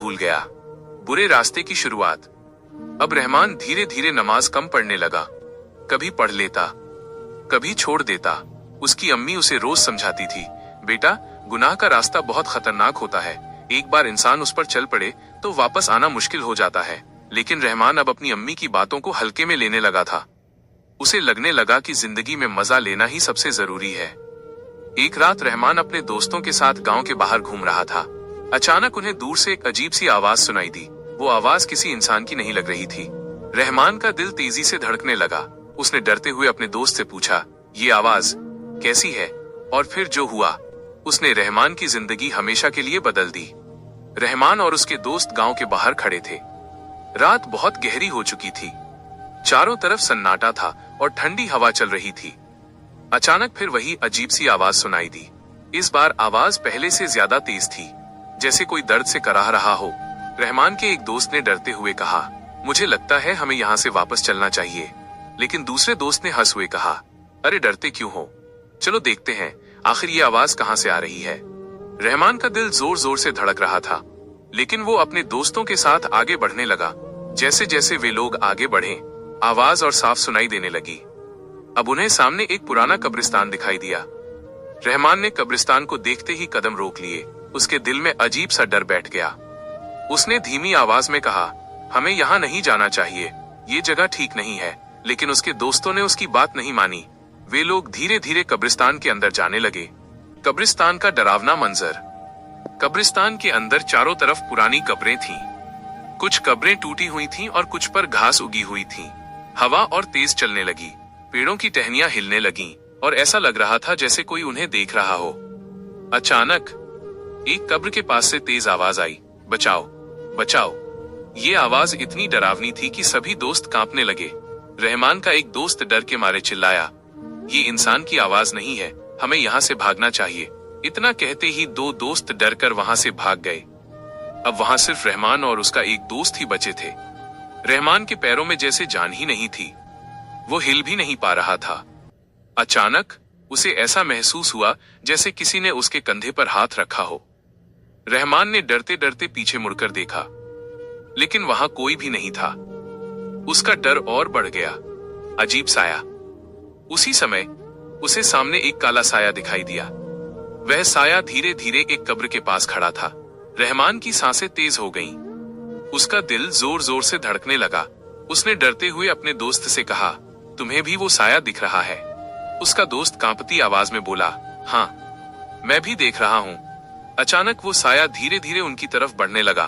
भूल गया। बुरे रास्ते की शुरुआत। अब रहमान धीरे धीरे नमाज कम पढ़ने लगा। कभी पढ़ लेता, कभी छोड़ देता। उसकी अम्मी उसे रोज समझाती थी, बेटा गुनाह का रास्ता बहुत खतरनाक होता है, एक बार इंसान उस पर चल पड़े तो वापस आना मुश्किल हो जाता है। लेकिन रहमान अब अपनी अम्मी की बातों को हल्के में लेने लगा था। उसे लगने लगा कि जिंदगी में मजा लेना ही सबसे जरूरी है। एक रात रहमान अपने दोस्तों के साथ गांव के बाहर घूम रहा था। अचानक उन्हें दूर से एक अजीब सी आवाज सुनाई दी। वो आवाज किसी इंसान की नहीं लग रही थी। रहमान का दिल तेजी से धड़कने लगा। उसने डरते हुए अपने दोस्त से पूछा, ये आवाज कैसी है? और फिर जो हुआ, उसने रहमान की जिंदगी हमेशा के लिए बदल दी। रहमान और उसके दोस्त गांव के बाहर खड़े थे। रात बहुत गहरी हो चुकी थी। चारों तरफ सन्नाटा था और ठंडी हवा चल रही थी। अचानक फिर वही अजीब सी आवाज सुनाई दी। इस बार आवाज पहले से ज्यादा तेज थी, जैसे कोई दर्द से कराह रहा हो। रहमान के एक दोस्त ने डरते हुए कहा, मुझे लगता है हमें यहाँ से वापस चलना चाहिए। लेकिन दूसरे दोस्त ने हंस हुए कहा, अरे डरते क्यों हो, चलो देखते हैं आखिर ये आवाज कहाँ से आ रही है। रहमान का दिल जोर जोर से धड़क रहा था, लेकिन वो अपने दोस्तों के साथ आगे बढ़ने लगा। जैसे जैसे वे लोग आगे बढ़े, आवाज और साफ सुनाई देने लगी। अब उन्हें सामने एक पुराना कब्रिस्तान दिखाई दिया। रहमान ने कब्रिस्तान को देखते ही कदम रोक लिए। उसके दिल में अजीब सा डर बैठ गया। उसने धीमी आवाज में कहा, हमें यहाँ नहीं जाना चाहिए, ये जगह ठीक नहीं है। लेकिन उसके दोस्तों ने उसकी बात नहीं मानी। वे लोग धीरे धीरे कब्रिस्तान के अंदर जाने लगे। कब्रिस्तान का डरावना मंजर। कब्रिस्तान के अंदर चारों तरफ पुरानी कब्रें थीं। कुछ कब्रें टूटी हुई थीं और कुछ पर घास उगी हुई थी। हवा और तेज चलने लगी। पेड़ों की टहनियां हिलने लगीं और ऐसा लग रहा था जैसे कोई उन्हें देख रहा हो। अचानक एक कब्र के पास से तेज आवाज आई, बचाओ बचाओ। ये आवाज इतनी डरावनी थी कि सभी दोस्त कांपने लगे। रहमान का एक दोस्त डर के मारे चिल्लाया, ये इंसान की आवाज नहीं है, हमें यहाँ से भागना चाहिए। इतना कहते ही दो दोस्त डरकर वहां से भाग गए। अब वहां सिर्फ रहमान और उसका एक दोस्त ही बचे थे। रहमान के पैरों में जैसे जान ही नहीं थी, वो हिल भी नहीं पा रहा था। अचानक उसे ऐसा महसूस हुआ जैसे किसी ने उसके कंधे पर हाथ रखा हो। रहमान ने डरते डरते पीछे मुड़कर देखा, लेकिन वहां कोई भी नहीं था। उसका डर और बढ़ गया। अजीब साया। उसी समय उसे सामने एक काला साया दिखाई दिया। वह साया धीरे धीरे एक कब्र के पास खड़ा था। रहमान की सांसें तेज हो गईं। उसका दिल जोर जोर से धड़कने लगा। उसने डरते हुए अपने दोस्त से कहा, तुम्हें भी वो साया दिख रहा है? उसका दोस्त कांपती आवाज में बोला, हाँ मैं भी देख रहा हूँ। अचानक वो साया धीरे धीरे उनकी तरफ बढ़ने लगा।